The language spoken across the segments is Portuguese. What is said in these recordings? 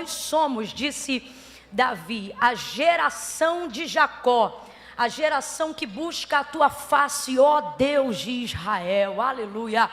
nós somos, disse Davi, a geração de Jacó, a geração que busca a tua face, ó Deus de Israel, aleluia.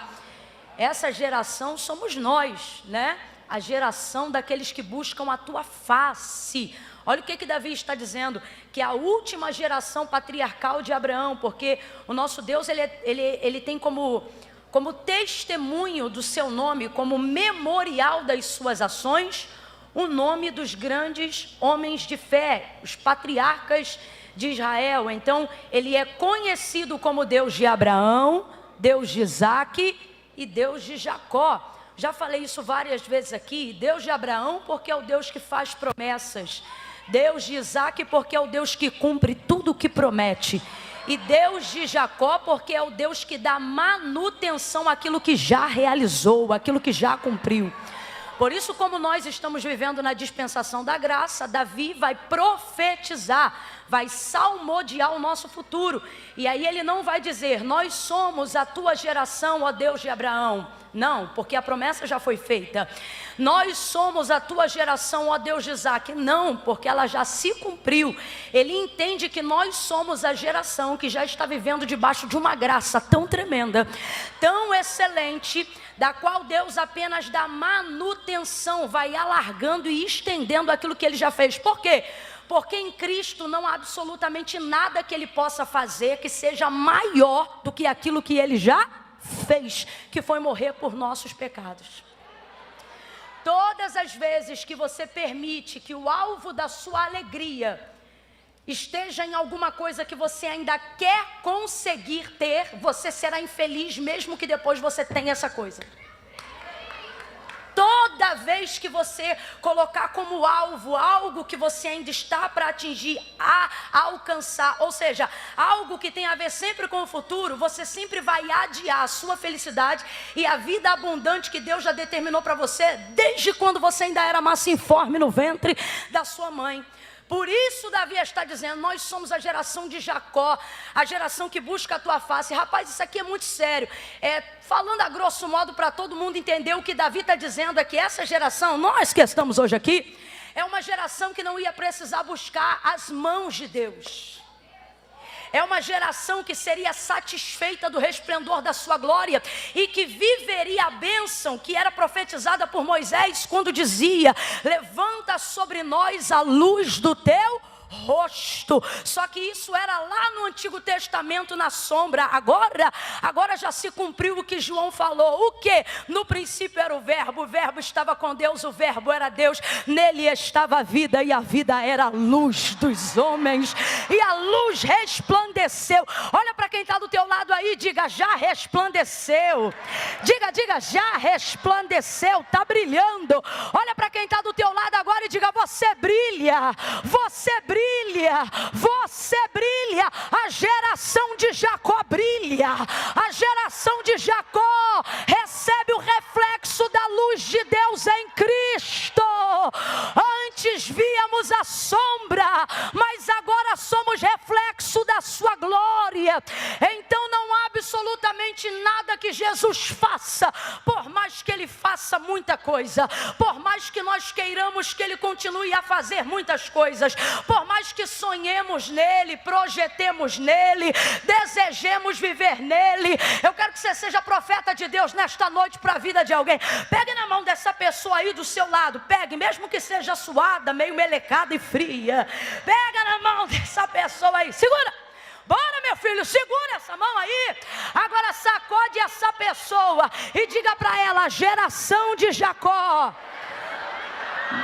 Essa geração somos nós, né? A geração daqueles que buscam a tua face. Olha o que Davi está dizendo, que é a última geração patriarcal de Abraão, porque o nosso Deus, ele tem como testemunho do seu nome, como memorial das suas ações, o nome dos grandes homens de fé, os patriarcas de Israel. Então, ele é conhecido como Deus de Abraão, Deus de Isaque e Deus de Jacó. Já falei isso várias vezes aqui. Deus de Abraão porque é o Deus que faz promessas, Deus de Isaque porque é o Deus que cumpre tudo o que promete, e Deus de Jacó porque é o Deus que dá manutenção àquilo que já realizou, àquilo que já cumpriu. Por isso, como nós estamos vivendo na dispensação da graça, Davi vai profetizar, vai salmodiar o nosso futuro. E aí ele não vai dizer, nós somos a tua geração, ó Deus de Abraão. Não, porque a promessa já foi feita. Nós somos a tua geração, ó Deus de Isaque. Não, porque ela já se cumpriu. Ele entende que nós somos a geração que já está vivendo debaixo de uma graça tão tremenda, tão excelente, da qual Deus apenas dá manutenção, vai alargando e estendendo aquilo que ele já fez. Por quê? Porque em Cristo não há absolutamente nada que ele possa fazer que seja maior do que aquilo que ele já fez, que foi morrer por nossos pecados. Todas as vezes que você permite que o alvo da sua alegria esteja em alguma coisa que você ainda quer conseguir ter, você será infeliz mesmo que depois você tenha essa coisa. Toda vez que você colocar como alvo algo que você ainda está para atingir, alcançar, ou seja, algo que tem a ver sempre com o futuro, você sempre vai adiar a sua felicidade e a vida abundante que Deus já determinou para você, desde quando você ainda era massa informe no ventre da sua mãe. Por isso Davi está dizendo, nós somos a geração de Jacó, a geração que busca a tua face. Rapaz, isso aqui é muito sério. Falando a grosso modo para todo mundo entender, o que Davi está dizendo é que essa geração, nós que estamos hoje aqui, é uma geração que não ia precisar buscar as mãos de Deus. É uma geração que seria satisfeita do resplendor da sua glória e que viveria a bênção que era profetizada por Moisés quando dizia, levanta sobre nós a luz do teu rosto. Só que isso era lá no Antigo Testamento, na sombra. Agora já se cumpriu o que João falou. O que? No princípio era o verbo estava com Deus, o verbo era Deus, nele estava a vida e a vida era a luz dos homens, e a luz resplandeceu. Olha para quem está do teu lado aí, diga, já resplandeceu. Diga, já resplandeceu, está brilhando. Olha para quem está do teu lado agora e diga, você brilha, você brilha. Você brilha, a geração de Jacó brilha, a geração de Jacó recebe o reflexo da luz de Deus em Cristo. Antes víamos a sombra, mas agora somos reflexo da sua glória. Então não há absolutamente nada que Jesus faça, por mais que ele faça muita coisa, por mais que nós queiramos que ele continue a fazer muitas coisas, por mais que sonhemos nele, projetemos nele, desejemos viver nele. Eu quero que você seja profeta de Deus nesta noite para a vida de alguém. Pegue na mão dessa pessoa aí do seu lado, pegue, mesmo que seja suada, meio melecada e fria, pega na mão dessa pessoa aí, segura. Bora, meu filho, segura essa mão aí. Agora sacode essa pessoa e diga para ela, a geração de Jacó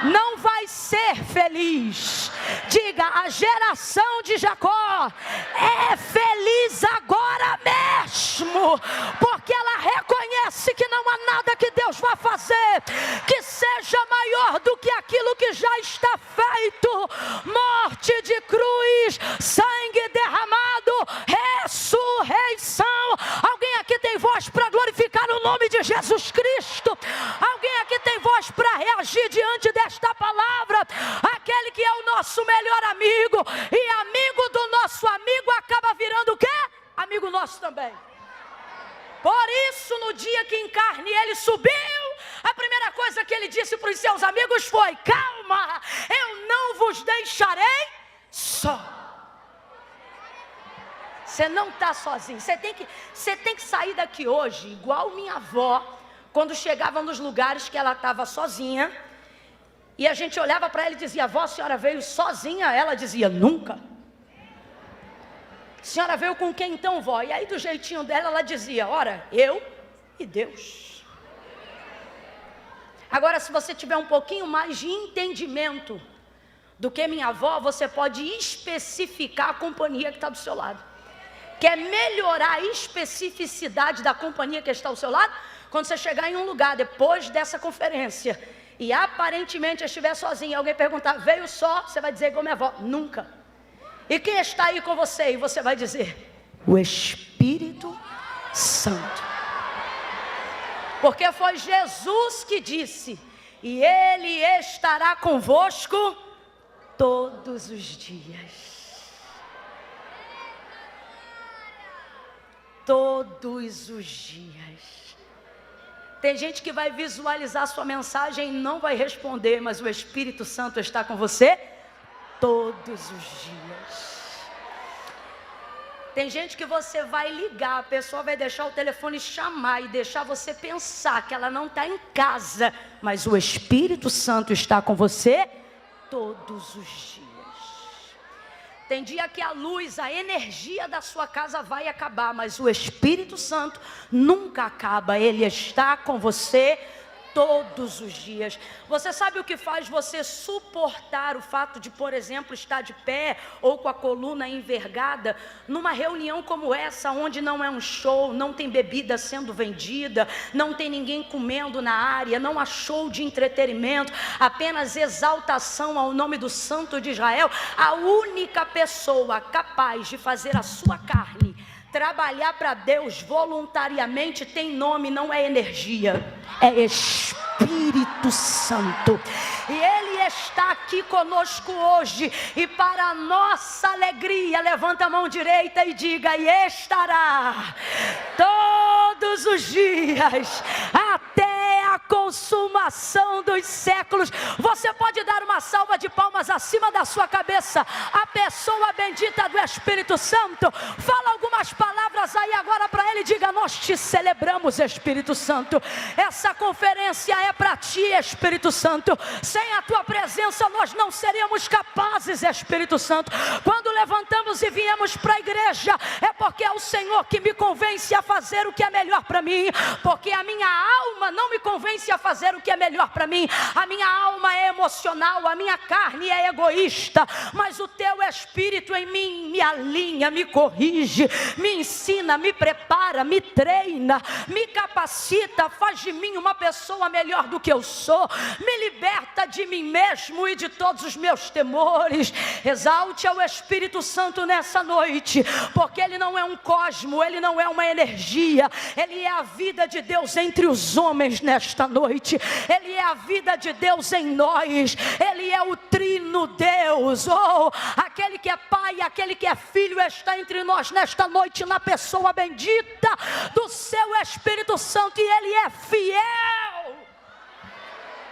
não vai ser feliz. Diga, a geração de Jacó é feliz agora mesmo, porque ela reconhece que não há nada que Deus vai fazer que seja maior do que aquilo que já está feito. Morte de cruz, sangue derramado, ressurreição. Alguém aqui tem voz para glorificar o nome de Jesus Cristo? Alguém aqui tem voz para reagir diante desta palavra? Aquele que é o nosso melhor amigo, e amigo do nosso amigo acaba virando o quê? Amigo nosso também. Por isso, no dia que em carne ele subiu, a primeira coisa que ele disse para os seus amigos foi, calma. Você não está sozinho. Você tem que sair daqui hoje, igual minha avó, quando chegava nos lugares que ela estava sozinha, e a gente olhava para ela e dizia: vó, a senhora veio sozinha? Ela dizia: nunca. A senhora veio com quem então, vó? E aí do jeitinho dela, ela dizia: ora, eu e Deus. Agora, se você tiver um pouquinho mais de entendimento do que minha avó, você pode especificar a companhia que está do seu lado. Quer melhorar a especificidade da companhia que está ao seu lado? Quando você chegar em um lugar, depois dessa conferência, e aparentemente estiver sozinho, e alguém perguntar: veio só? Você vai dizer igual minha avó: nunca. E quem está aí com você? E você vai dizer: o Espírito Santo. Porque foi Jesus que disse: e Ele estará convosco todos os dias. Todos os dias. Tem gente que vai visualizar sua mensagem e não vai responder, mas o Espírito Santo está com você todos os dias. Tem gente que você vai ligar, a pessoa vai deixar o telefone chamar e deixar você pensar que ela não está em casa, mas o Espírito Santo está com você todos os dias. Tem dia que a luz, a energia da sua casa vai acabar, mas o Espírito Santo nunca acaba. Ele está com você todos os dias. Você sabe o que faz você suportar o fato de, por exemplo, estar de pé ou com a coluna envergada numa reunião como essa, onde não é um show, não tem bebida sendo vendida, não tem ninguém comendo na área, não há show de entretenimento, apenas exaltação ao nome do Santo de Israel? A única pessoa capaz de fazer a sua carne trabalhar para Deus voluntariamente tem nome, não é energia, é Espírito Santo. E Ele está aqui conosco hoje, e para a nossa alegria, levanta a mão direita e diga: e estará todos os dias, até a consumação dos séculos. Você pode dar uma salva de palmas acima da sua cabeça, a pessoa bendita do Espírito Santo. Fala algumas palavras aí agora para ele, diga: nós te celebramos, Espírito Santo. Essa conferência é para ti, Espírito Santo. Sem a tua presença nós não seríamos capazes, Espírito Santo. Quando levantamos e viemos para a igreja, é porque é o Senhor que me convence a fazer o que é melhor para mim, porque a minha alma não me convence a fazer o que é melhor para mim. A minha alma é emocional, a minha carne é egoísta, mas o teu Espírito em mim me alinha, me corrige, me ensina, me prepara, me treina, me capacita, faz de mim uma pessoa melhor do que eu sou, me liberta de mim mesmo e de todos os meus temores. Exalte ao Espírito Santo nessa noite, porque Ele não é um cosmo, Ele não é uma energia, Ele é a vida de Deus entre os homens nesta noite. Ele é a vida de Deus em nós. Ele é o trino Deus, aquele que é Pai, aquele que é Filho, está entre nós nesta noite, na pessoa bendita do seu Espírito Santo, e Ele é fiel.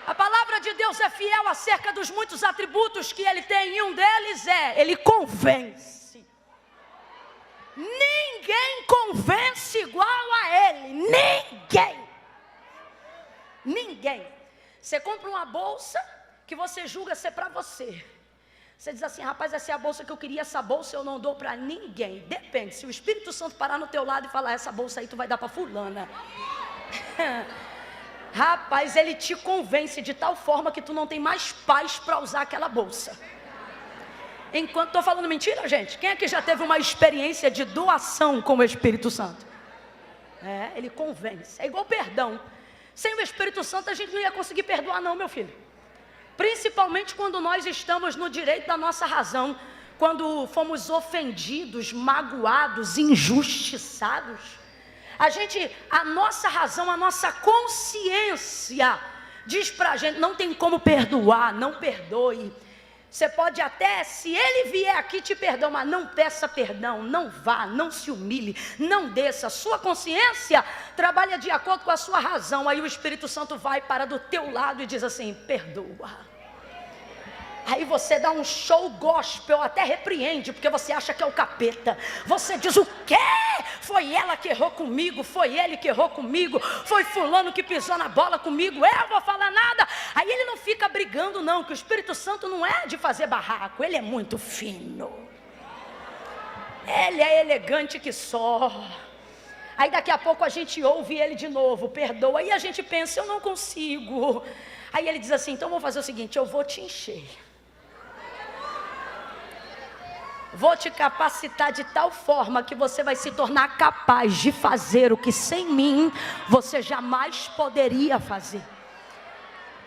A palavra de Deus é fiel acerca dos muitos atributos que Ele tem, e um deles é: Ele convence. Ninguém convence igual a Ele, ninguém. Você compra uma bolsa que você julga ser para você. Você diz assim: rapaz, essa é a bolsa que eu queria, essa bolsa eu não dou para ninguém. Depende, se o Espírito Santo parar no teu lado e falar: essa bolsa aí tu vai dar para fulana. Rapaz, ele te convence de tal forma que tu não tem mais paz para usar aquela bolsa. Enquanto, estou falando mentira, gente? Quem aqui já teve uma experiência de doação com o Espírito Santo? Ele convence. É igual perdão. Sem o Espírito Santo a gente não ia conseguir perdoar não, meu filho. Principalmente quando nós estamos no direito da nossa razão, quando fomos ofendidos, magoados, injustiçados. A nossa razão, a nossa consciência diz pra gente: não tem como perdoar, não perdoe. Você pode até, se ele vier aqui, te perdoar, mas não peça perdão, não vá, não se humilhe, não desça. Sua consciência trabalha de acordo com a sua razão. Aí o Espírito Santo vai para do teu lado e diz assim: perdoa. Aí você dá um show gospel, até repreende, porque você acha que é o capeta. Você diz: o quê? Foi ela que errou comigo, foi ele que errou comigo, foi fulano que pisou na bola comigo, eu vou falar nada. Aí ele não fica brigando não, que o Espírito Santo não é de fazer barraco, ele é muito fino. Ele é elegante que só. Aí daqui a pouco a gente ouve ele de novo: perdoa. Aí a gente pensa: eu não consigo. Aí ele diz assim: então vou fazer o seguinte, eu vou te encher. Vou te capacitar de tal forma que você vai se tornar capaz de fazer o que sem mim você jamais poderia fazer.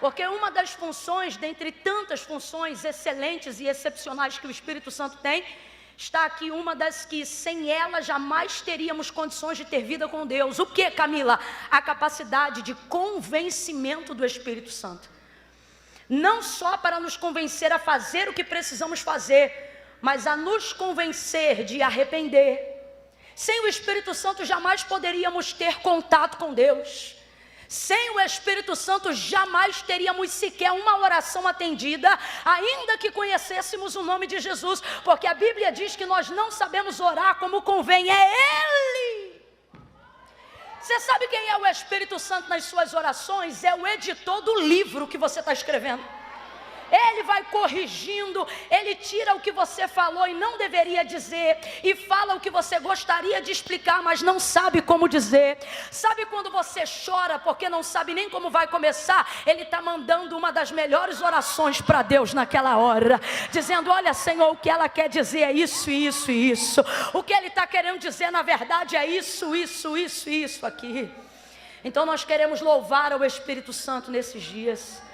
Porque uma das funções, dentre tantas funções excelentes e excepcionais que o Espírito Santo tem, está aqui uma das que sem ela jamais teríamos condições de ter vida com Deus. O que, Camila? A capacidade de convencimento do Espírito Santo. Não só para nos convencer a fazer o que precisamos fazer, mas a nos convencer de arrepender. Sem o Espírito Santo jamais poderíamos ter contato com Deus. Sem o Espírito Santo jamais teríamos sequer uma oração atendida, ainda que conhecêssemos o nome de Jesus, porque a Bíblia diz que nós não sabemos orar como convém, é Ele. Você sabe quem é o Espírito Santo nas suas orações? É o editor do livro que você está escrevendo. Ele vai corrigindo, ele tira o que você falou e não deveria dizer, e fala o que você gostaria de explicar, mas não sabe como dizer. Sabe quando você chora porque não sabe nem como vai começar? Ele está mandando uma das melhores orações para Deus naquela hora, dizendo: olha, Senhor, o que ela quer dizer é isso, isso e isso. O que ele está querendo dizer na verdade é isso, isso, isso e isso aqui. Então nós queremos louvar ao Espírito Santo nesses dias.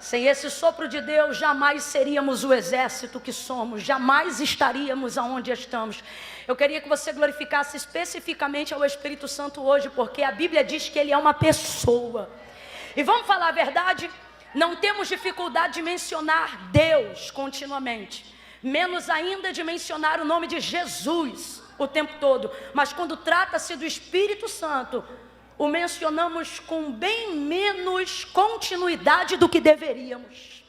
Sem esse sopro de Deus, jamais seríamos o exército que somos, jamais estaríamos aonde estamos. Eu queria que você glorificasse especificamente ao Espírito Santo hoje, porque a Bíblia diz que ele é uma pessoa. E vamos falar a verdade, não temos dificuldade de mencionar Deus continuamente, menos ainda de mencionar o nome de Jesus o tempo todo. Mas quando trata-se do Espírito Santo, o mencionamos com bem menos continuidade do que deveríamos.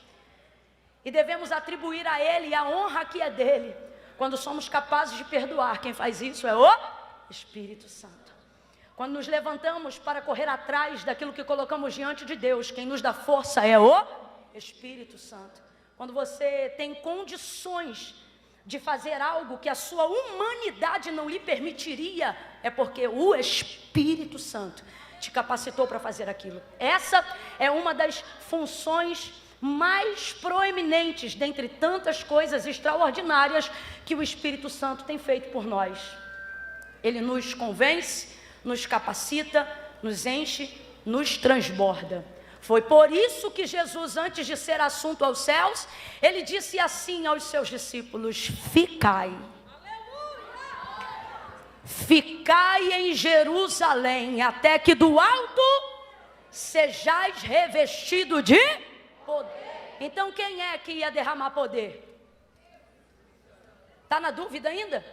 E devemos atribuir a Ele a honra que é dele, quando somos capazes de perdoar. Quem faz isso é o Espírito Santo. Quando nos levantamos para correr atrás daquilo que colocamos diante de Deus, quem nos dá força é o Espírito Santo. Quando você tem condições de fazer algo que a sua humanidade não lhe permitiria, é porque o Espírito Santo te capacitou para fazer aquilo. Essa é uma das funções mais proeminentes dentre tantas coisas extraordinárias que o Espírito Santo tem feito por nós. Ele nos convence, nos capacita, nos enche, nos transborda. Foi por isso que Jesus, antes de ser assunto aos céus, ele disse assim aos seus discípulos: ficai. Ficai em Jerusalém, até que do alto sejais revestido de poder. Então quem é que ia derramar poder? Está na dúvida ainda?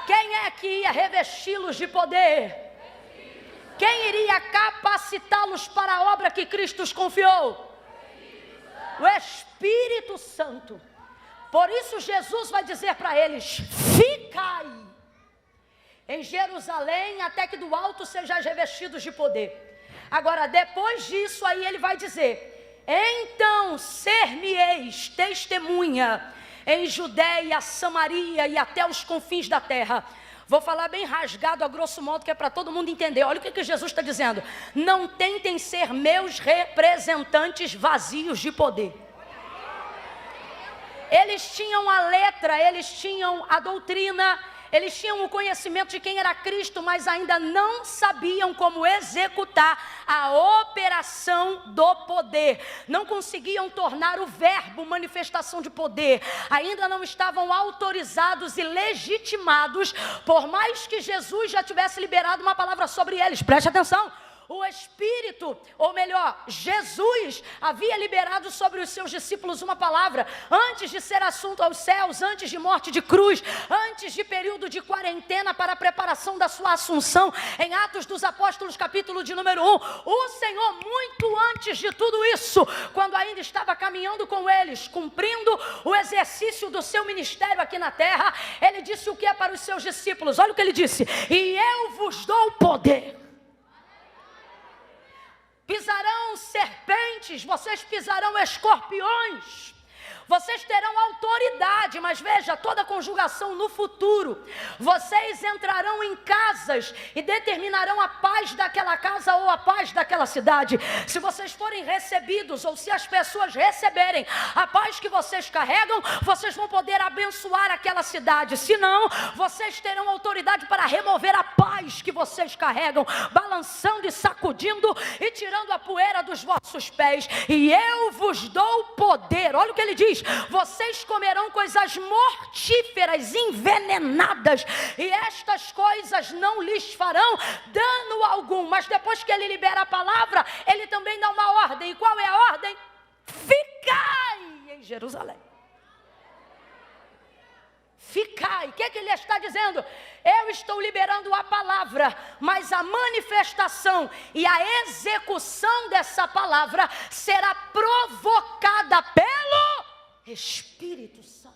Quem é que ia revesti-los de poder? Quem iria capacitá-los para a obra que Cristo os confiou? O Espírito Santo. Por isso Jesus vai dizer para eles: ficai em Jerusalém, até que do alto sejais revestidos de poder. Agora, depois disso, aí ele vai dizer: então ser-me-eis testemunha em Judeia, Samaria e até os confins da terra. Vou falar bem rasgado, a grosso modo, que é para todo mundo entender. Olha o que Jesus está dizendo: não tentem ser meus representantes vazios de poder. Eles tinham a letra, eles tinham a doutrina, eles tinham o conhecimento de quem era Cristo, mas ainda não sabiam como executar a operação do poder. Não conseguiam tornar o verbo manifestação de poder. Ainda não estavam autorizados e legitimados, por mais que Jesus já tivesse liberado uma palavra sobre eles. Preste atenção. o Espírito, ou melhor, Jesus havia liberado sobre os seus discípulos uma palavra, antes de ser assunto aos céus, antes de morte de cruz, antes de período de quarentena para a preparação da sua assunção, em Atos dos Apóstolos, capítulo de número 1, o Senhor, muito antes de tudo isso, quando ainda estava caminhando com eles, cumprindo o exercício do seu ministério aqui na terra, ele disse o que é para os seus discípulos, olha o que ele disse: e eu vos dou poder. Pisarão serpentes, vocês pisarão escorpiões, vocês terão autoridade, mas veja, toda conjugação no futuro. Vocês entrarão em casas e determinarão a paz daquela casa ou a paz daquela cidade. Se vocês forem recebidos, ou se as pessoas receberem a paz que vocês carregam, vocês vão poder abençoar aquela cidade. Se não, vocês terão autoridade para remover a paz que vocês carregam, balançando e sacudindo e tirando a poeira dos vossos pés. E eu vos dou poder. Olha o que ele diz: vocês comerão coisas mortíferas, envenenadas, e estas coisas não lhes farão dano algum. Mas depois que ele libera a palavra, ele também dá uma ordem. E qual é a ordem? Ficai em Jerusalém. Ficai. O que é que ele está dizendo? Eu estou liberando a palavra, mas a manifestação e a execução dessa palavra será provocada pelo Espírito Santo.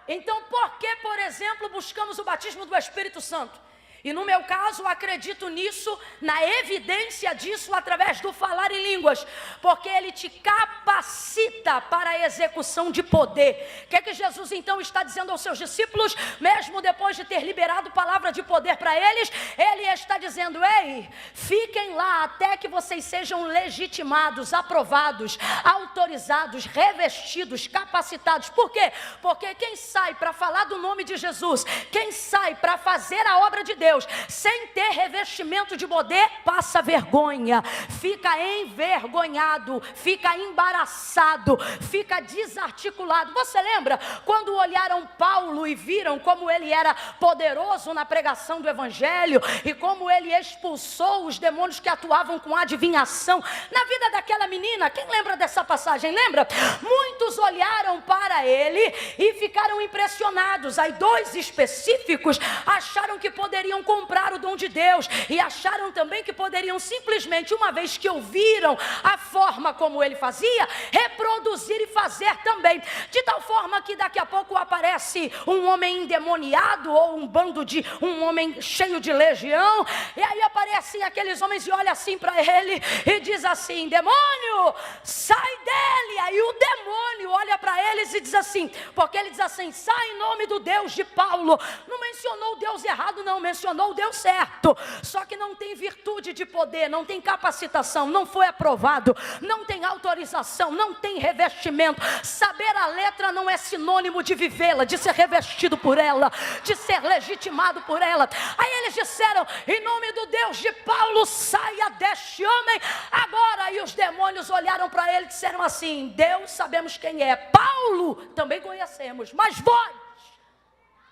Então, por que, por exemplo, buscamos o batismo do Espírito Santo? E no meu caso, acredito nisso, na evidência disso, através do falar em línguas, porque ele te capacita para a execução de poder. O que é que Jesus então está dizendo aos seus discípulos, mesmo depois de ter liberado palavra de poder para eles? Ele está dizendo: ei, fiquem lá até que vocês sejam legitimados, aprovados, autorizados, revestidos, capacitados. Por quê? Porque quem sai para falar do nome de Jesus, quem sai para fazer a obra de Deus, sem ter revestimento de poder, passa vergonha, fica envergonhado, fica embaraçado, fica desarticulado. Você lembra quando olharam Paulo e viram como ele era poderoso na pregação do evangelho e como ele expulsou os demônios que atuavam com adivinhação na vida daquela menina? Quem lembra dessa passagem? Lembra? Muitos olharam para ele e ficaram impressionados. Aí 2 específicos acharam que poderiam comprar o dom de Deus e acharam também que poderiam simplesmente, uma vez que ouviram a forma como ele fazia, reproduzir e fazer também, de tal forma que daqui a pouco aparece um homem endemoniado ou um homem cheio de legião, e aí aparecem aqueles homens e olha assim para ele e diz assim: demônio, sai dele. Aí o demônio olha para eles e diz assim, porque ele diz assim: sai em nome do Deus de Paulo. Não mencionou o Deus errado, não, mencionou o Deus certo, só que não tem virtude de poder, não tem capacitação, não foi aprovado, não tem autorização, não tem revestimento. Saber a letra não é sinônimo de vivê-la, de ser revestido por ela, de ser legitimado por ela. Aí eles disseram: em nome do Deus de Paulo, saia deste homem agora. E os demônios olharam para ele e disseram assim: Deus sabemos quem é, Paulo também conhecemos, mas vós,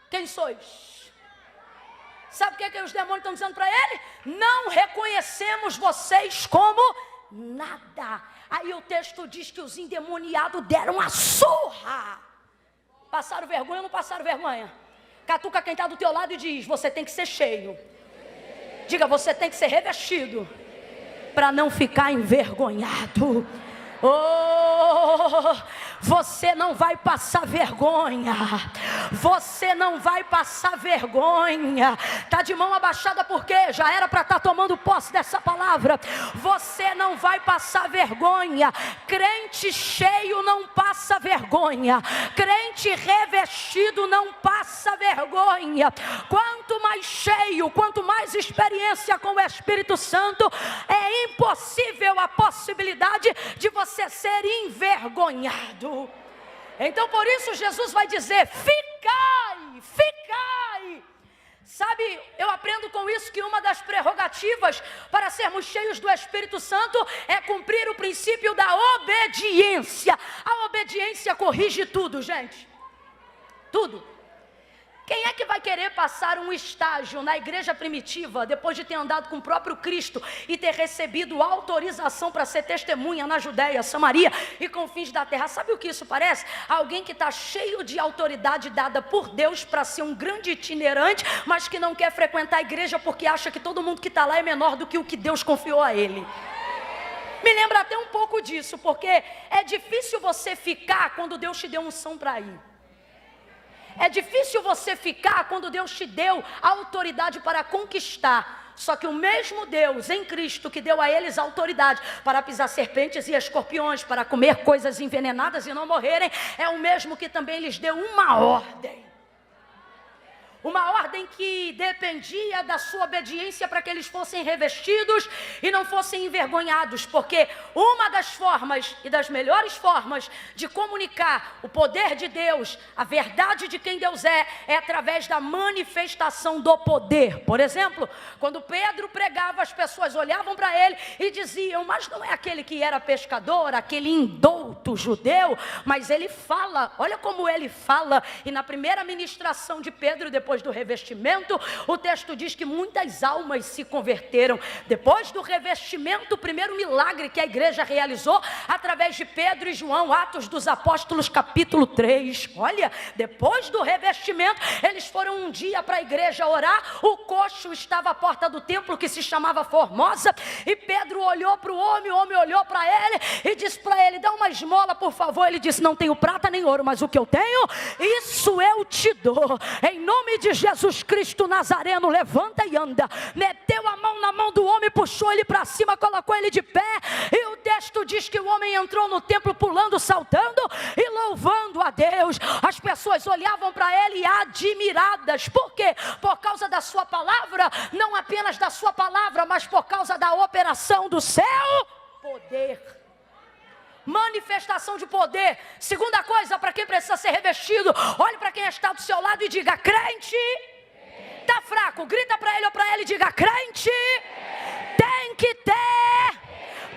quem sois? Sabe o que os demônios estão dizendo para ele? Não reconhecemos vocês como nada. Aí o texto diz que os endemoniados deram a surra. Passaram vergonha ou não passaram vergonha? Catuca quem está do teu lado e diz: você tem que ser cheio. Diga: você tem que ser revestido para não ficar envergonhado. Oh, você não vai passar vergonha. Você não vai passar vergonha. Está de mão abaixada porque já era para estar tomando posse dessa palavra. Você não vai passar vergonha. Crente cheio não passa vergonha. Crente revestido não passa vergonha. Quanto mais cheio, quanto mais experiência com o Espírito Santo, é impossível a possibilidade de você ser envergonhado. Então por isso Jesus vai dizer: ficai, ficai. Sabe, eu aprendo com isso que uma das prerrogativas para sermos cheios do Espírito Santo é cumprir o princípio da obediência. A obediência corrige tudo, gente. Tudo. Quem é que vai querer passar um estágio na igreja primitiva, depois de ter andado com o próprio Cristo e ter recebido autorização para ser testemunha na Judéia, Samaria e confins da terra? Sabe o que isso parece? Alguém que está cheio de autoridade dada por Deus para ser um grande itinerante, mas que não quer frequentar a igreja porque acha que todo mundo que está lá é menor do que o que Deus confiou a ele. Me lembra até um pouco disso, porque é difícil você ficar quando Deus te deu unção para ir. É difícil você ficar quando Deus te deu a autoridade para conquistar. Só que o mesmo Deus em Cristo que deu a eles a autoridade para pisar serpentes e escorpiões, para comer coisas envenenadas e não morrerem, é o mesmo que também lhes deu uma ordem. Uma ordem que dependia da sua obediência para que eles fossem revestidos e não fossem envergonhados, porque uma das formas e das melhores formas de comunicar o poder de Deus, a verdade de quem Deus é através da manifestação do poder. Por exemplo, quando Pedro pregava, as pessoas olhavam para ele e diziam: mas não é aquele que era pescador, aquele indouto judeu? Mas ele fala, olha como ele fala. E na primeira ministração de Pedro, depois do revestimento, o texto diz que muitas almas se converteram. Depois do revestimento, o primeiro milagre que a igreja realizou através de Pedro e João, Atos dos Apóstolos, capítulo 3. Olha, depois do revestimento, eles foram um dia para a igreja orar. O coxo estava à porta do templo, que se chamava Formosa, e Pedro olhou para o homem olhou para ele e disse para ele: dá uma esmola, por favor. Ele disse: não tenho prata nem ouro, mas o que eu tenho, isso eu te dou. Em nome de Jesus Cristo Nazareno, levanta e anda. Meteu a mão na mão do homem, puxou ele para cima, colocou ele de pé, e o texto diz que o homem entrou no templo pulando, saltando e louvando a Deus. As pessoas olhavam para ele admiradas. Por quê? Por causa da sua palavra, não apenas da sua palavra, mas por causa da operação do seu poder. Manifestação de poder. Segunda coisa, para quem precisa ser revestido, olhe para quem está do seu lado e diga: crente. Está fraco, grita para ele ou para ele e diga: crente tem que ter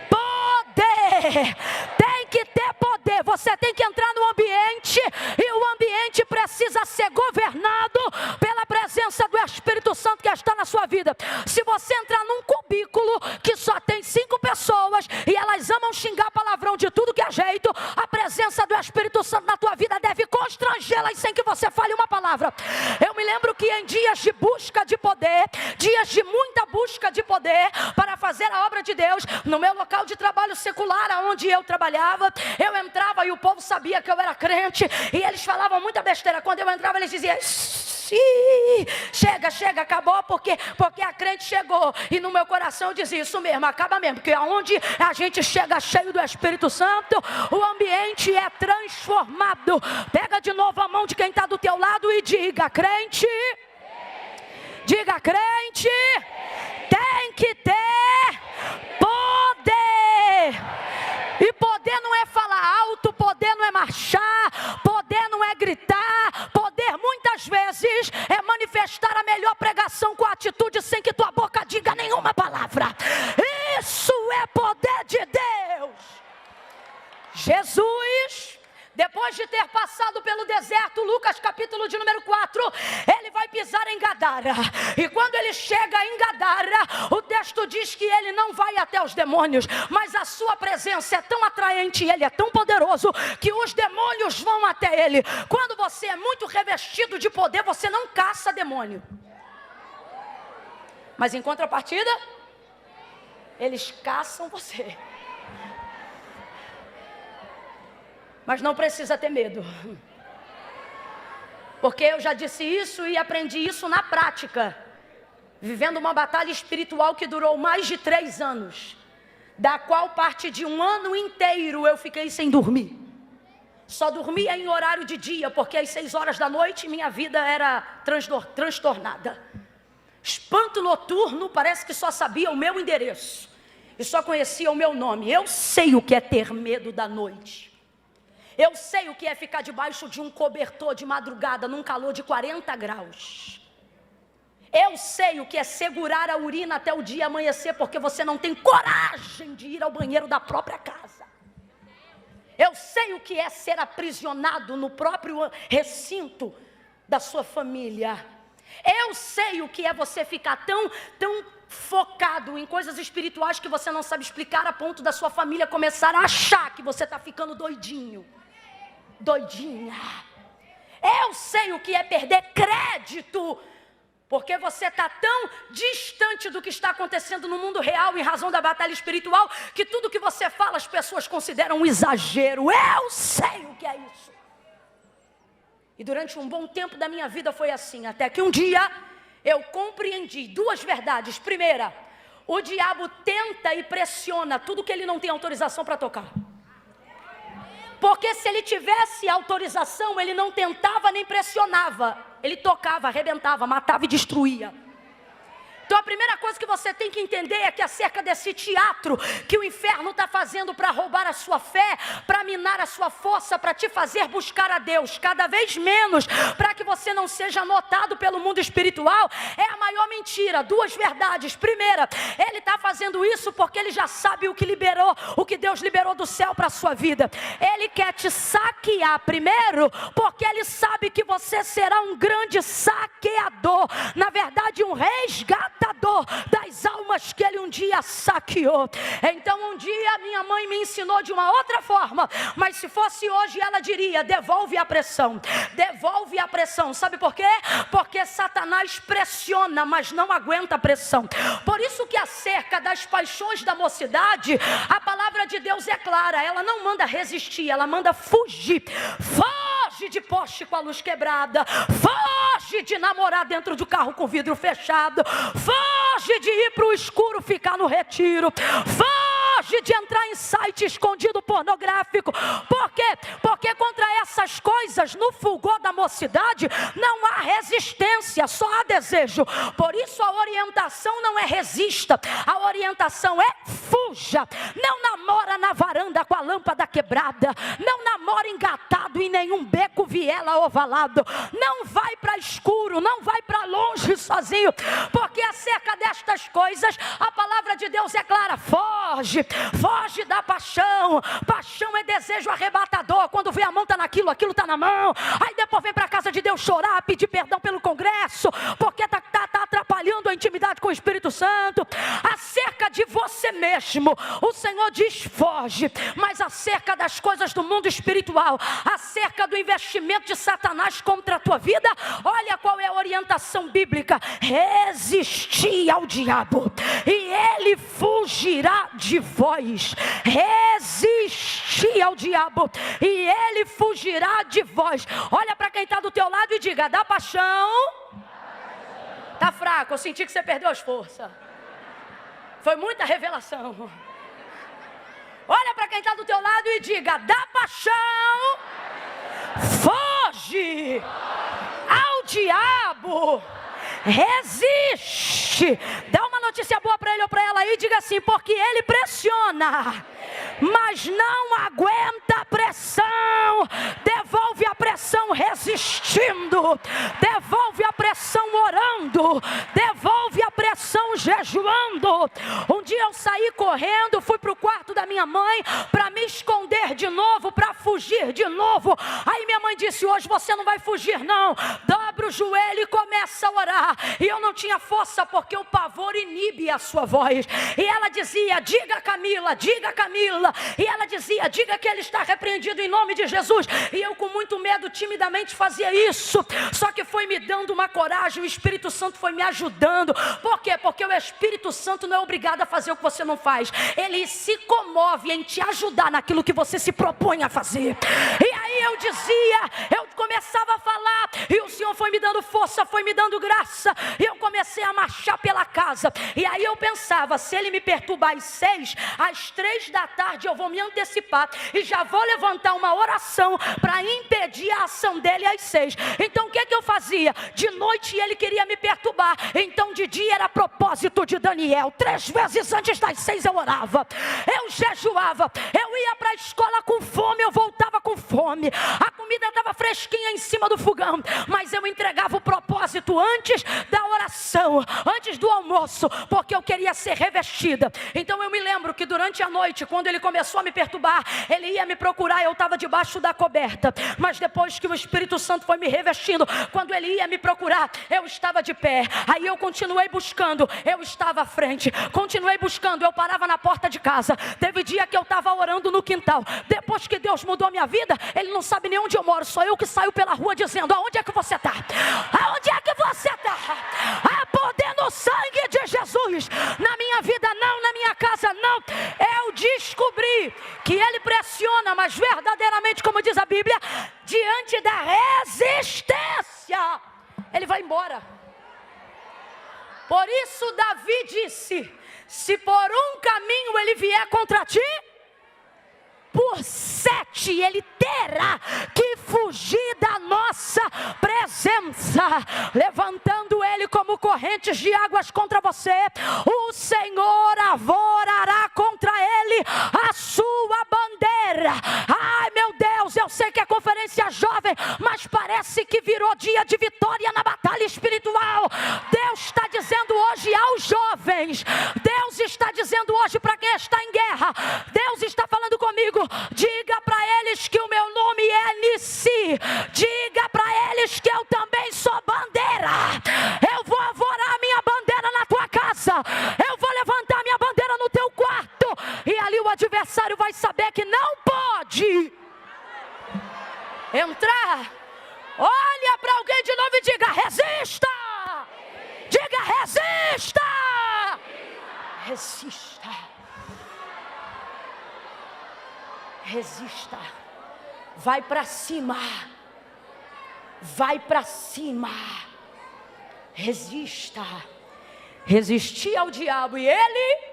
poder. Tem que ter poder. Você tem que entrar no ambiente, e o ambiente precisa ser governado pela presença do Espírito Santo que está na sua vida. Se você entrar num cubículo que só tem 5 pessoas e elas amam xingar palavrão de tudo que é jeito, a presença do Espírito Santo na tua vida deve constrangê-las sem que você fale uma palavra. Eu me lembro que em dias de busca de poder, dias de muita busca de poder para fazer a obra de Deus, no meu local de trabalho secular, onde eu trabalhava, eu entrava e o povo sabia que eu era crente, e eles falavam muita besteira. Quando eu entrava, eles diziam: chega, acabou, porque a crente chegou. E no meu coração eu dizia: isso mesmo, acaba mesmo, porque aonde a gente chega cheio do Espírito Santo, o ambiente é transformado. Pega de novo a mão de quem está do teu lado e diga: crente, diga: crente tem que ter poder. E poder não é falar alto, poder não é marchar, poder não é gritar. Poder muitas vezes é manifestar a melhor pregação com atitude, sem que tua boca diga nenhuma palavra. Isso é poder de Deus. Jesus, depois de ter passado pelo deserto, Lucas capítulo de número 4, ele vai pisar em Gadara. E quando ele chega em Gadara, o texto diz que ele não vai até os demônios, mas a sua presença é tão atraente, ele é tão poderoso, que os demônios vão até ele. Quando você é muito revestido de poder, você não caça demônio. Mas em contrapartida, eles caçam você. Mas não precisa ter medo, porque eu já disse isso e aprendi isso na prática, vivendo uma batalha espiritual que durou mais de 3 anos, da qual parte de 1 ano inteiro eu fiquei sem dormir. Só dormia em horário de dia, porque às 6 horas da noite minha vida era transtornada. Espanto noturno, parece que só sabia o meu endereço e só conhecia o meu nome. Eu sei o que é ter medo da noite. Eu sei o que é ficar debaixo de um cobertor de madrugada num calor de 40 graus. Eu sei o que é segurar a urina até o dia amanhecer, porque você não tem coragem de ir ao banheiro da própria casa. Eu sei o que é ser aprisionado no próprio recinto da sua família. Eu sei o que é você ficar tão focado em coisas espirituais que você não sabe explicar, a ponto da sua família começar a achar que você está ficando doidinho, doidinha. Eu sei o que é perder crédito, porque você está tão distante do que está acontecendo no mundo real, em razão da batalha espiritual, que tudo que você fala as pessoas consideram um exagero. Eu sei o que é isso. E durante um bom tempo da minha vida foi assim, até que um dia eu compreendi duas verdades. Primeira, o diabo tenta e pressiona tudo que ele não tem autorização para tocar. Porque se ele tivesse autorização, ele não tentava nem pressionava. Ele tocava, arrebentava, matava e destruía. Então a primeira coisa que você tem que entender é que acerca desse teatro que o inferno está fazendo para roubar a sua fé, para minar a sua força, para te fazer buscar a Deus cada vez menos, para que você não seja notado pelo mundo espiritual, é a maior mentira. Duas verdades. Primeira, ele está fazendo isso porque ele já sabe o que liberou, o que Deus liberou do céu para a sua vida. Ele quer te saquear primeiro, porque ele sabe que você será um grande saqueador, na verdade um resgatador das almas que ele um dia saqueou. Então um dia minha mãe me ensinou de uma outra forma, mas se fosse hoje ela diria: devolve a pressão, devolve a pressão. Sabe por quê? Porque Satanás pressiona, mas não aguenta a pressão. Por isso que acerca das paixões da mocidade, a palavra de Deus é clara, ela não manda resistir, ela manda fugir. Foge de poste com a luz quebrada, foge de namorar dentro do carro com vidro fechado, foge de ir para o escuro ficar no retiro, foge de entrar em site escondido pornográfico. Por quê? Porque contra essas coisas, no fulgor da mocidade, não há resistência, só há desejo. Por isso a orientação não é resista, a orientação é fuja. Não namora na varanda com a lâmpada quebrada, não namora engatado em nenhum beco viela ovalado, não vai para escuro, não vai para longe sozinho, porque acerca destas coisas a palavra de Deus é clara: foge, foge da paixão. Paixão é desejo arrebatador, quando vê a mão está naquilo, aquilo está na mão, aí depois vem para a casa de Deus chorar, pedir perdão pelo congresso, porque está atrapalhando a intimidade com o Espírito Santo. Acerca de você mesmo, o Senhor diz foge, mas acerca das coisas do mundo espiritual, acerca do investimento de Satanás contra a tua vida, olha qual é a orientação bíblica: resistir ao diabo e ele fugirá de vós. Resistir ao diabo e ele fugirá de vós. Olha para quem está do teu lado e diga: da paixão. Tá fraco, eu senti que você perdeu as forças. Foi muita revelação. Olha para quem está do teu lado e diga: da paixão foge ao diabo. Resiste. Dá uma notícia boa para ele ou para ela aí, diga assim: porque ele pressiona, mas não aguenta a pressão. Devolve a pressão resistindo, devolve a pressão orando, devolve a pressão jejuando. Um dia eu saí correndo, fui para o quarto da minha mãe para me esconder de novo, para fugir de novo. Aí minha mãe disse: hoje você não vai fugir não, dobra o joelho e começa a orar. E eu não tinha força, porque o pavor inibe a sua voz. E ela dizia: diga Camila, diga Camila. E ela dizia: diga que ele está repreendido em nome de Jesus. E eu com muito medo, timidamente fazia isso. Só que foi me dando uma coragem, o Espírito Santo foi me ajudando. Por quê? Porque o Espírito Santo não é obrigado a fazer o que você não faz. Ele se comove em te ajudar naquilo que você se propõe a fazer. E aí eu dizia, eu começava a falar, e o Senhor foi me dando força, foi me dando graça, e eu comecei a marchar pela casa. E aí eu pensava: se ele me perturbar às 6, às 3 da tarde eu vou me antecipar e já vou levantar uma oração para impedir a ação dele às 6. Então o que eu fazia? De noite ele queria me perturbar, então de dia era propósito de Daniel. 3 vezes antes das 6 eu orava, eu jejuava, eu ia para a escola com fome, eu voltava com fome, a comida estava fresquinha em cima do fogão, mas eu entregava o propósito quarto antes da oração, antes do almoço, porque eu queria ser revestida. Então eu me lembro que durante a noite, quando ele começou a me perturbar, ele ia me procurar, eu estava debaixo da coberta, mas depois que o Espírito Santo foi me revestindo, quando ele ia me procurar, eu estava de pé. Aí eu continuei buscando, eu estava à frente, continuei buscando, eu parava na porta de casa. Teve dia que eu estava orando no quintal. Depois que Deus mudou minha vida, Ele não sabe nem onde eu moro, sou eu que saio pela rua dizendo: aonde é que você está? Aonde é que você está? Há poder no sangue de Jesus, na minha vida não, na minha casa não. Eu descobri que Ele pressiona, mas verdadeiramente, como diz a Bíblia, diante da resistência, Ele vai embora. Por isso Davi disse: se por um caminho ele vier contra ti, por 7 ele terá que fugir da nossa presença, levantando ele como correntes de águas contra você. O Senhor arvorará contra ele a sua bandeira. Ai meu Deus, eu sei que é conferência jovem, mas parece que virou dia de vitória na batalha espiritual. Deus está dizendo hoje aos jovens, Deus está dizendo hoje para quem está em guerra, Deus está falando comigo: diga para eles que o meu nome é Nissi, diga para eles que eu também sou bandeira. Eu vou arvorar minha bandeira na tua casa, eu vou levantar minha bandeira no teu quarto, e ali o adversário vai saber que não pode entrar. Olha para alguém de novo e diga: resista. Diga: resista. Resista. Resista. Vai para cima. Vai para cima. Resista. Resistir ao diabo e ele.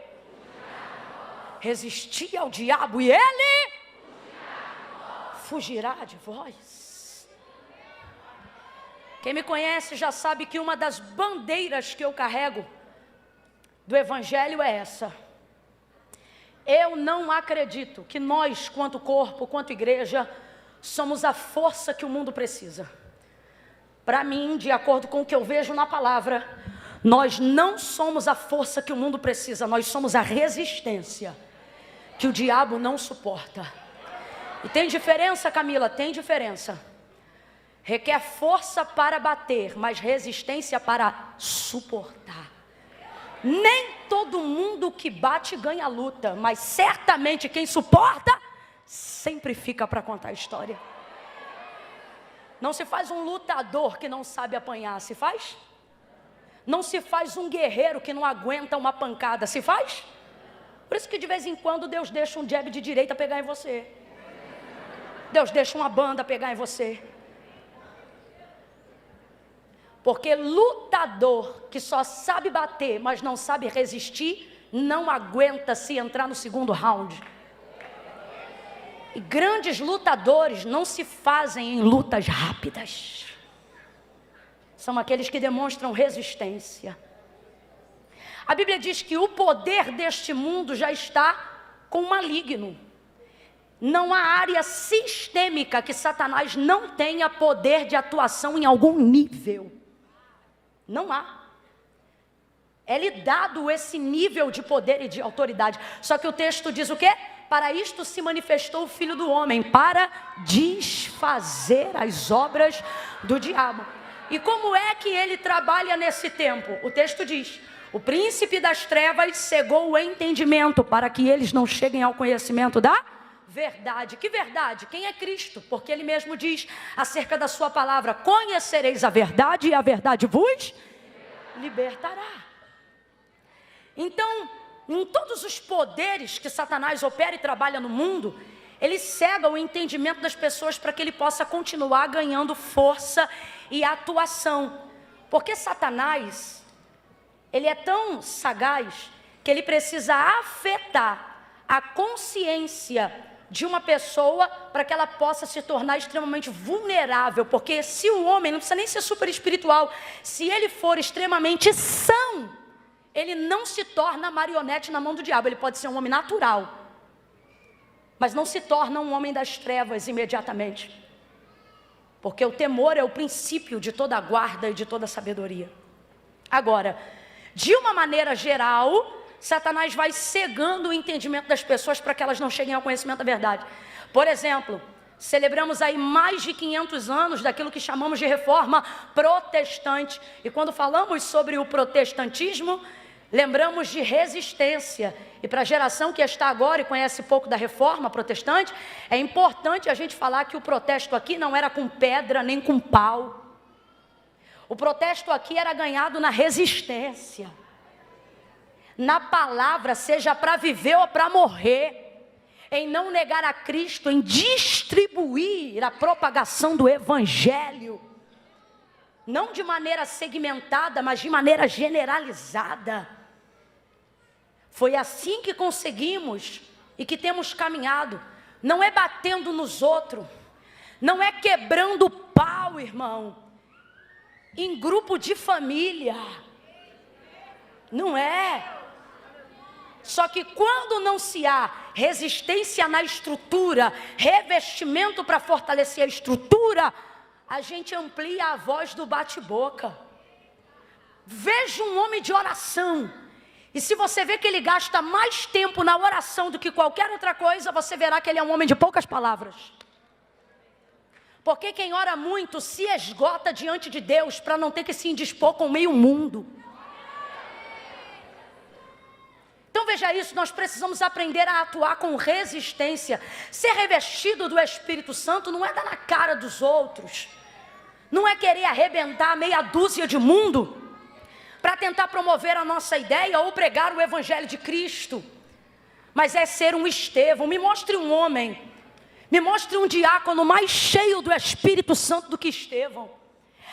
Resistir ao diabo e ele fugirá de vós. Quem me conhece já sabe que uma das bandeiras que eu carrego do Evangelho é essa: eu não acredito que nós, quanto corpo, quanto igreja, somos a força que o mundo precisa. Para mim, de acordo com o que eu vejo na palavra, nós não somos a força que o mundo precisa, nós somos a resistência que o diabo não suporta. E tem diferença, Camila, tem diferença. Requer força para bater, mas resistência para suportar. Nem todo mundo que bate ganha a luta, mas certamente quem suporta sempre fica para contar a história. Não se faz um lutador que não sabe apanhar, se faz? Não se faz um guerreiro que não aguenta uma pancada, se faz? Por isso que de vez em quando Deus deixa um jab de direita pegar em você. Deus deixa uma banda pegar em você. Porque lutador que só sabe bater, mas não sabe resistir, não aguenta se entrar no segundo round. E grandes lutadores não se fazem em lutas rápidas. São aqueles que demonstram resistência. A Bíblia diz que o poder deste mundo já está com o maligno. Não há área sistêmica que Satanás não tenha poder de atuação em algum nível. Não há. É-lhe dado esse nível de poder e de autoridade. Só que o texto diz o quê? Para isto se manifestou o Filho do Homem, para desfazer as obras do diabo. E como é que ele trabalha nesse tempo? O texto diz: o príncipe das trevas cegou o entendimento, para que eles não cheguem ao conhecimento da verdade. Que verdade? Quem é Cristo? Porque ele mesmo diz acerca da sua palavra: conhecereis a verdade e a verdade vos libertará. Então, em todos os poderes que Satanás opera e trabalha no mundo, ele cega o entendimento das pessoas para que ele possa continuar ganhando força e atuação. Porque Satanás, ele é tão sagaz que ele precisa afetar a consciência de uma pessoa para que ela possa se tornar extremamente vulnerável. Porque se o homem, não precisa nem ser super espiritual, se ele for extremamente são, ele não se torna marionete na mão do diabo. Ele pode ser um homem natural, mas não se torna um homem das trevas imediatamente. Porque o temor é o princípio de toda a guarda e de toda a sabedoria. Agora, de uma maneira geral, Satanás vai cegando o entendimento das pessoas para que elas não cheguem ao conhecimento da verdade. Por exemplo, celebramos aí mais de 500 anos daquilo que chamamos de reforma protestante. E quando falamos sobre o protestantismo, lembramos de resistência. E para a geração que está agora e conhece pouco da reforma protestante, é importante a gente falar que o protesto aqui não era com pedra nem com pau. O protesto aqui era ganhado na resistência, na palavra, seja para viver ou para morrer, em não negar a Cristo, em distribuir a propagação do Evangelho, não de maneira segmentada, mas de maneira generalizada. Foi assim que conseguimos e que temos caminhado. Não é batendo nos outros, não é quebrando pau, irmão, em grupo de família, não é. Só que quando não se há resistência na estrutura, revestimento para fortalecer a estrutura, a gente amplia a voz do bate-boca. Veja um homem de oração, e se você vê que ele gasta mais tempo na oração do que qualquer outra coisa, você verá que ele é um homem de poucas palavras. Porque quem ora muito se esgota diante de Deus para não ter que se indispor com o meio mundo. Então veja isso, nós precisamos aprender a atuar com resistência. Ser revestido do Espírito Santo não é dar na cara dos outros, não é querer arrebentar meia dúzia de mundo para tentar promover a nossa ideia ou pregar o Evangelho de Cristo, mas é ser um Estevão. Me mostre um homem, me mostre um diácono mais cheio do Espírito Santo do que Estevão.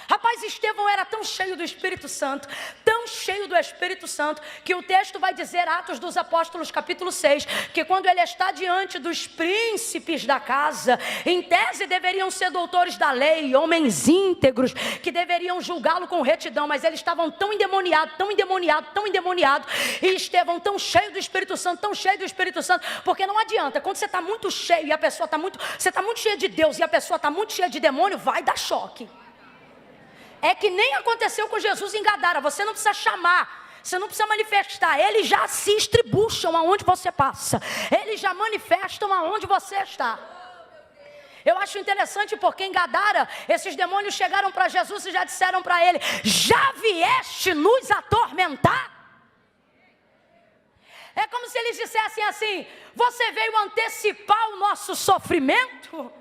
Rapaz, Estevão era tão cheio do Espírito Santo, tão cheio do Espírito Santo, que o texto vai dizer, Atos dos Apóstolos, capítulo 6, que quando ele está diante dos príncipes da casa, em tese deveriam ser doutores da lei, homens íntegros, que deveriam julgá-lo com retidão, mas eles estavam tão endemoniados, e Estevão tão cheio do Espírito Santo, porque não adianta, quando você está muito cheio e a pessoa está muito, você está muito cheia de Deus e a pessoa está muito cheia de demônio, vai dar choque. É que nem aconteceu com Jesus em Gadara. Você não precisa chamar, você não precisa manifestar. Eles já se estribucham aonde você passa, eles já manifestam aonde você está. Eu acho interessante porque em Gadara, esses demônios chegaram para Jesus e já disseram para ele: já vieste nos atormentar? É como se eles dissessem assim: você veio antecipar o nosso sofrimento?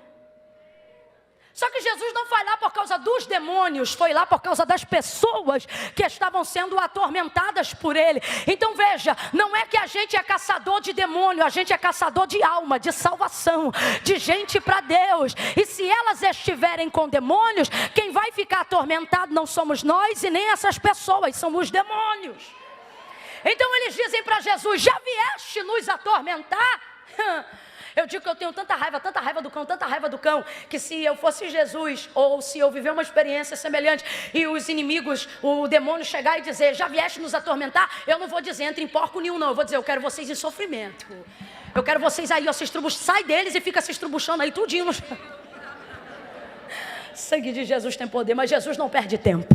Só que Jesus não foi lá por causa dos demônios, foi lá por causa das pessoas que estavam sendo atormentadas por ele. Então veja, não é que a gente é caçador de demônio, a gente é caçador de alma, de salvação, de gente para Deus. E se elas estiverem com demônios, quem vai ficar atormentado não somos nós e nem essas pessoas, são os demônios. Então eles dizem para Jesus: já vieste nos atormentar? Eu digo que eu tenho tanta raiva do cão, que se eu fosse Jesus, ou se eu viver uma experiência semelhante, e os inimigos, o demônio chegar e dizer: já vieste nos atormentar, eu não vou dizer entre em porco nenhum não, eu vou dizer: eu quero vocês em sofrimento, eu quero vocês aí, ó, se estrubuchando, sai deles e fica se estrubuchando aí tudinho no chão. Sangue de Jesus tem poder, mas Jesus não perde tempo,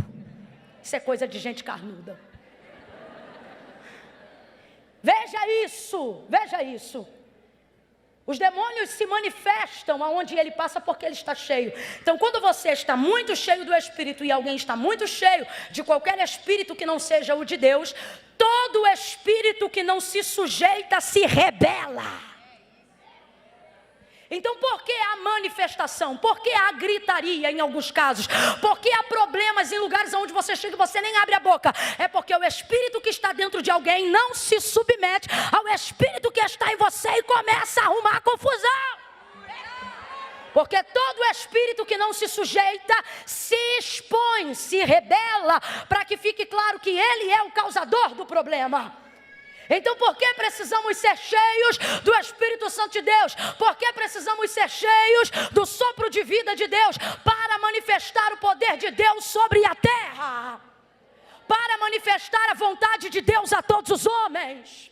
isso é coisa de gente carnuda. Veja isso. Os demônios se manifestam aonde ele passa porque ele está cheio. Então quando você está muito cheio do Espírito e alguém está muito cheio de qualquer espírito que não seja o de Deus, todo espírito que não se sujeita se rebela. Então por que há manifestação? Por que há gritaria em alguns casos? Por que há problemas em lugares onde você chega e você nem abre a boca? É porque o espírito que está dentro de alguém não se submete ao espírito que está em você e começa a arrumar confusão. Porque todo espírito que não se sujeita se expõe, se rebela, para que fique claro que ele é o causador do problema. Então por que precisamos ser cheios do Espírito Santo de Deus? Por que precisamos ser cheios do sopro de vida de Deus? Para manifestar o poder de Deus sobre a terra, para manifestar a vontade de Deus a todos os homens.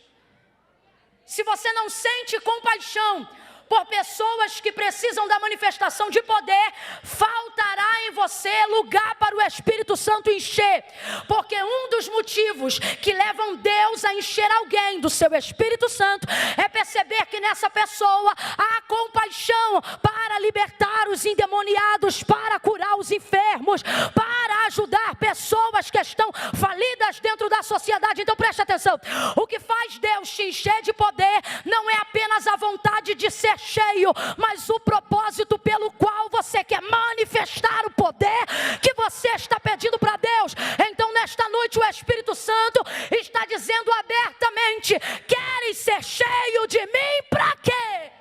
Se você não sente compaixão por pessoas que precisam da manifestação de poder, faltará você lugar para o Espírito Santo encher. Porque um dos motivos que levam Deus a encher alguém do seu Espírito Santo é perceber que nessa pessoa há compaixão para libertar os endemoniados, para curar os enfermos, para ajudar pessoas que estão falidas dentro da sociedade. Então preste atenção, o que faz Deus te encher de poder não é apenas a vontade de ser cheio, mas o propósito pelo qual você quer manifestar o poder que você está pedindo para Deus. Então nesta noite o Espírito Santo está dizendo abertamente: querem ser cheio de mim para quê?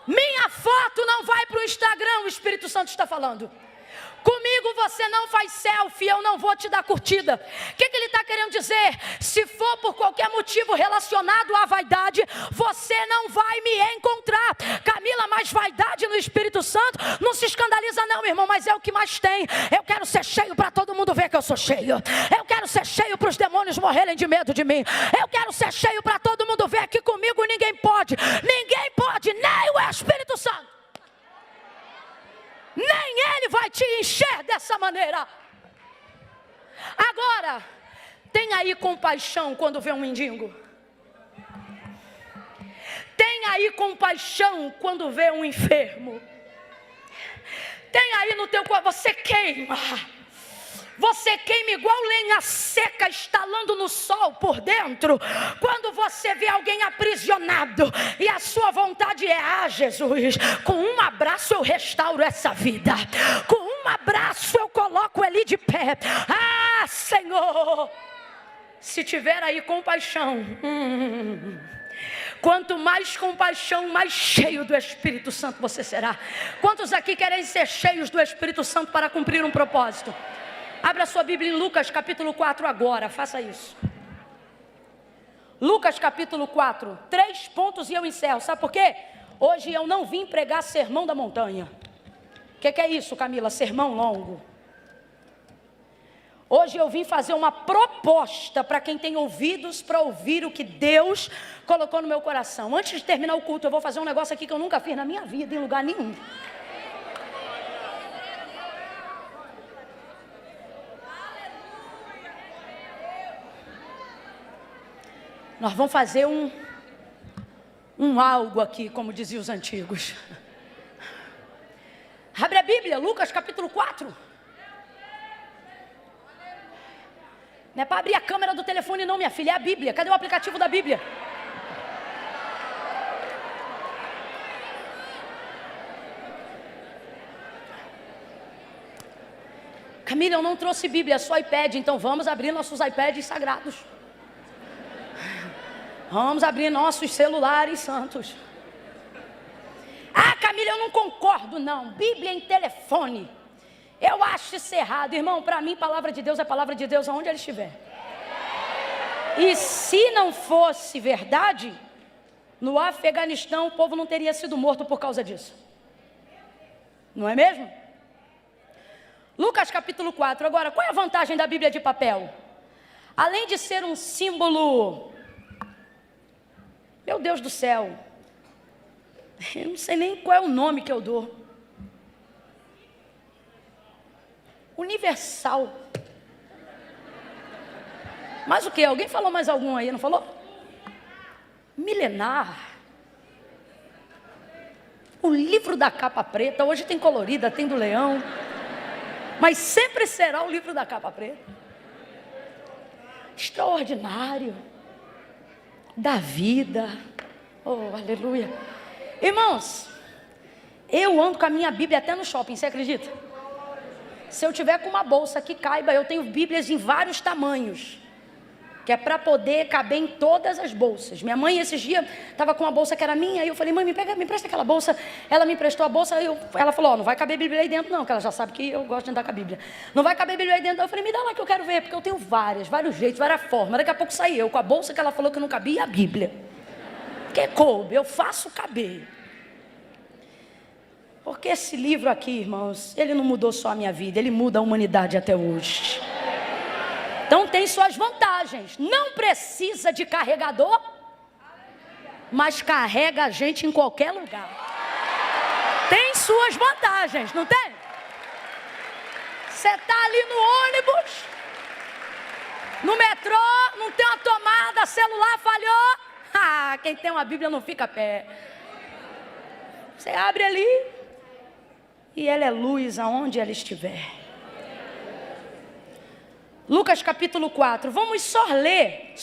Minha foto não vai para o Instagram, o Espírito Santo está falando. Comigo você não faz selfie, eu não vou te dar curtida. O que ele está querendo dizer? Se for por qualquer motivo relacionado à vaidade, você não vai me encontrar. Camila, mas vaidade no Espírito Santo? Não se escandaliza não, irmão, mas é o que mais tem. Eu quero ser cheio para todo mundo ver que eu sou cheio. Eu quero ser cheio para os demônios morrerem de medo de mim. Eu quero ser cheio para todo mundo ver que comigo ninguém pode. Ninguém pode, nem o Espírito Santo. Nem ele vai te encher dessa maneira. Agora, tem aí compaixão quando vê um mendigo? Tem aí compaixão quando vê um enfermo? Tem aí no teu coração, você queima. Você queima igual lenha seca estalando no sol por dentro. Quando você vê alguém aprisionado e a sua vontade é: Jesus, com um abraço eu restauro essa vida. Com um abraço eu coloco ele de pé. Senhor, se tiver aí compaixão, quanto mais compaixão, mais cheio do Espírito Santo você será. Quantos aqui querem ser cheios do Espírito Santo para cumprir um propósito? Abra sua Bíblia em Lucas capítulo 4 agora, faça isso. Lucas capítulo 4, 3 pontos e eu encerro. Sabe por quê? Hoje eu não vim pregar sermão da montanha. O que é isso, Camila? Sermão longo. Hoje eu vim fazer uma proposta para quem tem ouvidos para ouvir o que Deus colocou no meu coração. Antes de terminar o culto, eu vou fazer um negócio aqui que eu nunca fiz na minha vida, em lugar nenhum. Nós vamos fazer um algo aqui, como diziam os antigos. Abre a Bíblia, Lucas capítulo 4. Não é para abrir a câmera do telefone não, minha filha, é a Bíblia. Cadê o aplicativo da Bíblia? Camila, eu não trouxe Bíblia, só iPad, então vamos abrir nossos iPads sagrados. Vamos abrir nossos celulares santos. Camila, eu não concordo não. Bíblia em telefone. Eu acho isso errado. Irmão, para mim, palavra de Deus é palavra de Deus aonde ele estiver. E se não fosse verdade, no Afeganistão o povo não teria sido morto por causa disso. Não é mesmo? Lucas capítulo 4. Agora, qual é a vantagem da Bíblia de papel? Além de ser um símbolo... Meu Deus do céu, eu não sei nem qual é o nome que eu dou. Universal. Mas o que? Alguém falou mais algum aí, não falou? Milenar. O livro da capa preta, hoje tem colorida, tem do leão, mas sempre será o livro da capa preta. Extraordinário. Da vida, oh aleluia. Irmãos, eu ando com a minha Bíblia até no shopping, você acredita? Se eu tiver com uma bolsa que caiba, eu tenho Bíblias em vários tamanhos, que é para poder caber em todas as bolsas. Minha mãe esses dias estava com uma bolsa que era minha, aí eu falei: mãe, me empresta aquela bolsa. Ela me emprestou a bolsa, ela falou: não vai caber Bíblia aí dentro não, que ela já sabe que eu gosto de andar com a Bíblia. Não vai caber Bíblia aí dentro. Eu falei: me dá lá que eu quero ver, porque eu tenho vários jeitos, várias formas. Daqui a pouco saí eu com a bolsa que ela falou que não cabia e a Bíblia. Que coube, eu faço caber. Porque esse livro aqui, irmãos, ele não mudou só a minha vida, ele muda a humanidade até hoje. Então tem suas vantagens. Não precisa de carregador, mas carrega a gente em qualquer lugar. Tem suas vantagens, não tem? Você está ali no ônibus, no metrô, não tem uma tomada, celular falhou. Ah, quem tem uma Bíblia não fica a pé. Você abre ali e ela é luz aonde ela estiver. Lucas capítulo 4, vamos só ler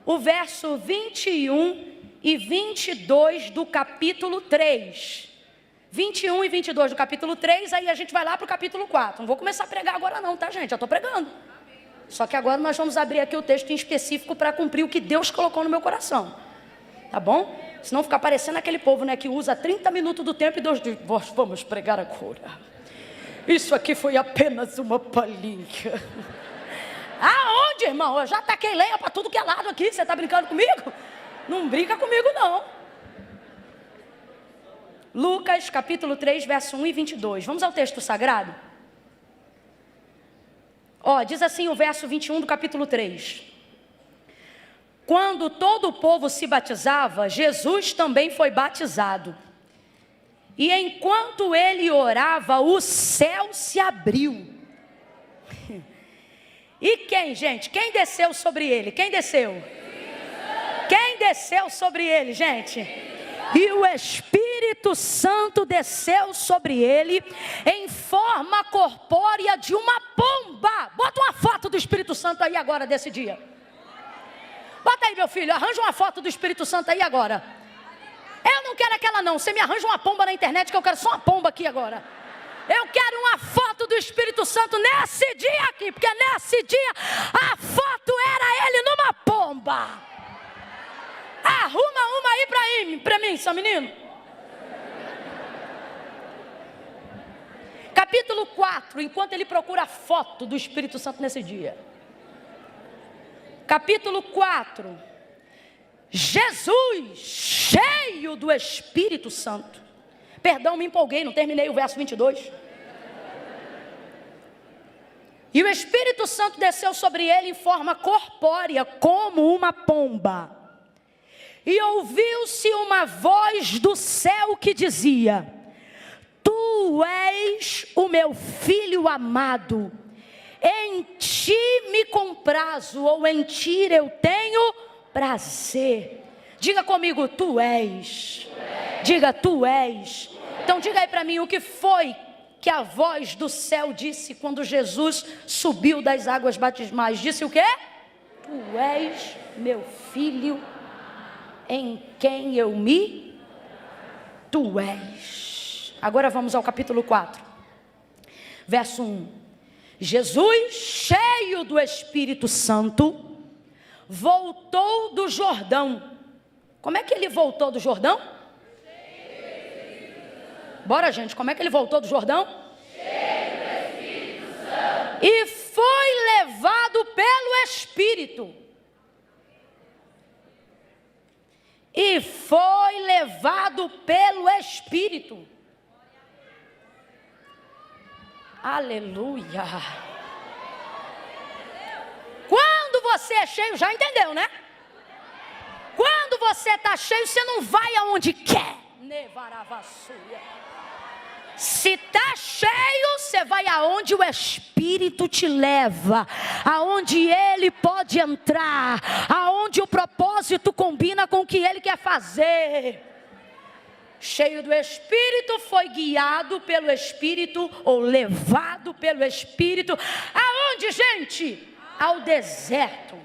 o verso 21 e 22 do capítulo 3. 21 e 22 do capítulo 3, aí a gente vai lá para o capítulo 4. Não vou começar a pregar agora não, tá, gente? Já estou pregando. Só que agora nós vamos abrir aqui o texto em específico para cumprir o que Deus colocou no meu coração. Tá bom? Senão fica parecendo aquele povo, né, que usa 30 minutos do tempo e Deus diz, vamos pregar agora. Isso aqui foi apenas uma palhinha. Aonde, irmão? Eu já taquei lenha para tudo que é lado aqui. Você está brincando comigo? Não brinca comigo, não. Lucas, capítulo 3, verso 1 e 22. Vamos ao texto sagrado? Diz assim o verso 21 do capítulo 3. Quando todo o povo se batizava, Jesus também foi batizado. E enquanto ele orava, o céu se abriu. E quem, gente? Quem desceu sobre ele? Quem desceu? Quem desceu sobre ele, gente? E o Espírito Santo desceu sobre ele em forma corpórea de uma pomba. Bota uma foto do Espírito Santo aí agora desse dia. Bota aí, meu filho, arranja uma foto do Espírito Santo aí agora. Eu não quero aquela não, você me arranja uma pomba na internet que eu quero só uma pomba aqui agora. Eu quero uma foto do Espírito Santo nesse dia aqui, porque nesse dia a foto era ele numa pomba. Arruma uma aí pra mim, seu menino. Capítulo 4, enquanto ele procura a foto do Espírito Santo nesse dia. Capítulo 4. Jesus, cheio do Espírito Santo. Perdão, me empolguei, não terminei o verso 22. E o Espírito Santo desceu sobre ele em forma corpórea, como uma pomba. E ouviu-se uma voz do céu que dizia: Tu és o meu filho amado, em ti me comprazo, ou em ti eu tenho prazer. Diga comigo, tu és. Diga, tu és. Então diga aí para mim, o que foi que a voz do céu disse quando Jesus subiu das águas batismais? Disse o quê? Tu és meu filho, em quem eu me... Tu és. Agora vamos ao capítulo 4, verso 1. Jesus, cheio do Espírito Santo, voltou do Jordão. Como é que ele voltou do Jordão? Bora, gente, como é que ele voltou do Jordão? Cheio do Espírito Santo. E foi levado pelo Espírito. E foi levado pelo Espírito. Aleluia. Quando você é cheio, já entendeu, né? Quando você está cheio, você não vai aonde quer. Se está cheio, você vai aonde o Espírito te leva, aonde Ele pode entrar, aonde o propósito combina com o que Ele quer fazer. Cheio do Espírito, foi guiado pelo Espírito, ou levado pelo Espírito. Aonde, gente? Ao deserto.